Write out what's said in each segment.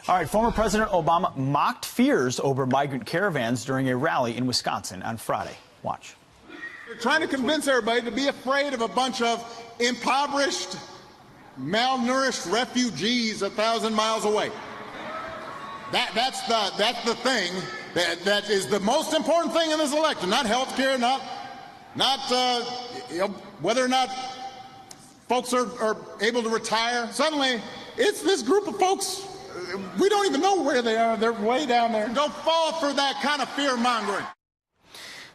All right, former President Obama mocked fears over migrant caravans during a rally in Wisconsin on Friday. Watch. They're trying to convince everybody to be afraid of a bunch of impoverished, malnourished refugees 1,000 miles away. That's the thing that is the most important thing in this election. Not health care, not whether or not folks are able to retire. Suddenly, it's this group of folks. We don't even know where they are. They're way down there. Don't fall for that kind of fear-mongering.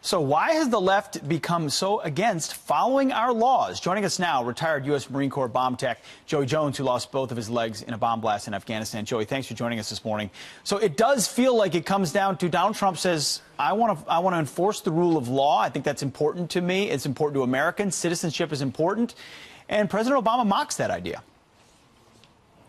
So why has the left become so against following our laws? Joining us now, retired U.S. Marine Corps bomb tech Joey Jones, who lost both of his legs in a bomb blast in Afghanistan. Joey, thanks for joining us this morning. So it does feel like it comes down to Donald Trump says, I want to enforce the rule of law. I think that's important to me. It's important to Americans. Citizenship is important. And President Obama mocks that idea.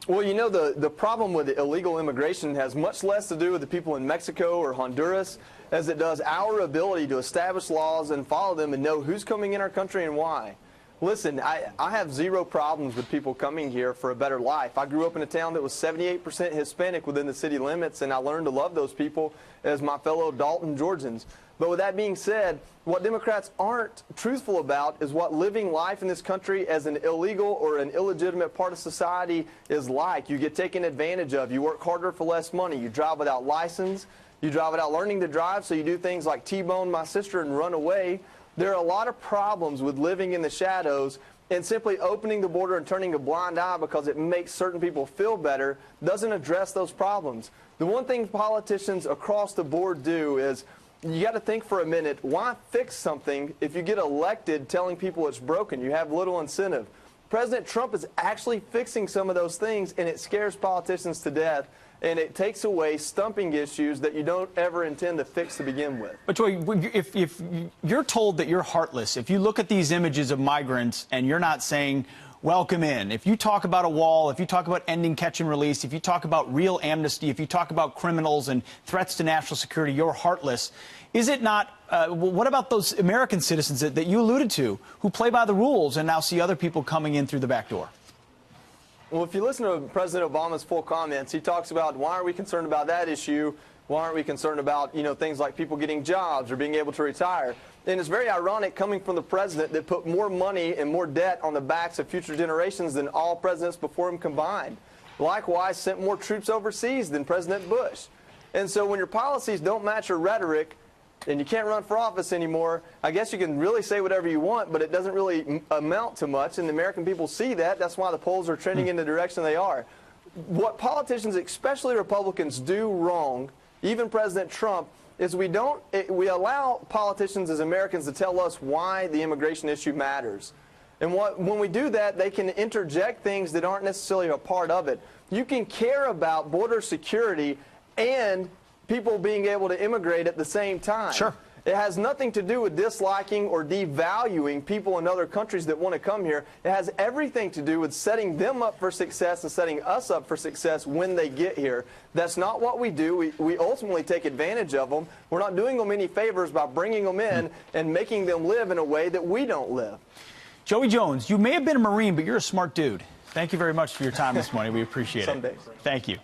Well, you know, the problem with illegal immigration has much less to do with the people in Mexico or Honduras as it does our ability to establish laws and follow them and know who's coming in our country and why. Listen, I have zero problems with people coming here for a better life. I grew up in a town that was 78% Hispanic within the city limits, and I learned to love those people as my fellow Dalton Georgians. But with that being said, what Democrats aren't truthful about is what living life in this country as an illegal or an illegitimate part of society is like. You get taken advantage of. You work harder for less money. You drive without license. You drive without learning to drive, so you do things like T-bone my sister and run away. There are a lot of problems with living in the shadows, and simply opening the border and turning a blind eye because it makes certain people feel better doesn't address those problems. The one thing politicians across the board do is you got to think for a minute, why fix something if you get elected telling people it's broken? You have little incentive. President Trump is actually fixing some of those things, and it scares politicians to death, and it takes away stumping issues that you don't ever intend to fix to begin with. But Joey, if you're told that you're heartless, if you look at these images of migrants and you're not saying, welcome in, if you talk about a wall, if you talk about ending catch and release, if you talk about real amnesty, if you talk about criminals and threats to national security, you're heartless. Is it not, what about those American citizens that you alluded to who play by the rules and now see other people coming in through the back door? Well, if you listen to President Obama's full comments, he talks about why are we concerned about that issue? Why aren't we concerned about, you know, things like people getting jobs or being able to retire? And it's very ironic coming from the president that put more money and more debt on the backs of future generations than all presidents before him combined. Likewise, sent more troops overseas than President Bush. And so when your policies don't match your rhetoric and you can't run for office anymore, I guess you can really say whatever you want, but it doesn't really amount to much, and the American people see that. That's why the polls are trending in the direction they are. What politicians, especially Republicans, do wrong, even President Trump, is we allow politicians as Americans to tell us why the immigration issue matters. And when we do that, they can interject things that aren't necessarily a part of it. You can care about border security and people being able to immigrate at the same time. Sure. It has nothing to do with disliking or devaluing people in other countries that want to come here. It has everything to do with setting them up for success and setting us up for success when they get here. That's not what we do. We ultimately take advantage of them. We're not doing them any favors by bringing them in and making them live in a way that we don't live. Joey Jones, you may have been a Marine, but you're a smart dude. Thank you very much for your time this morning. We appreciate it. Some days. Thank you.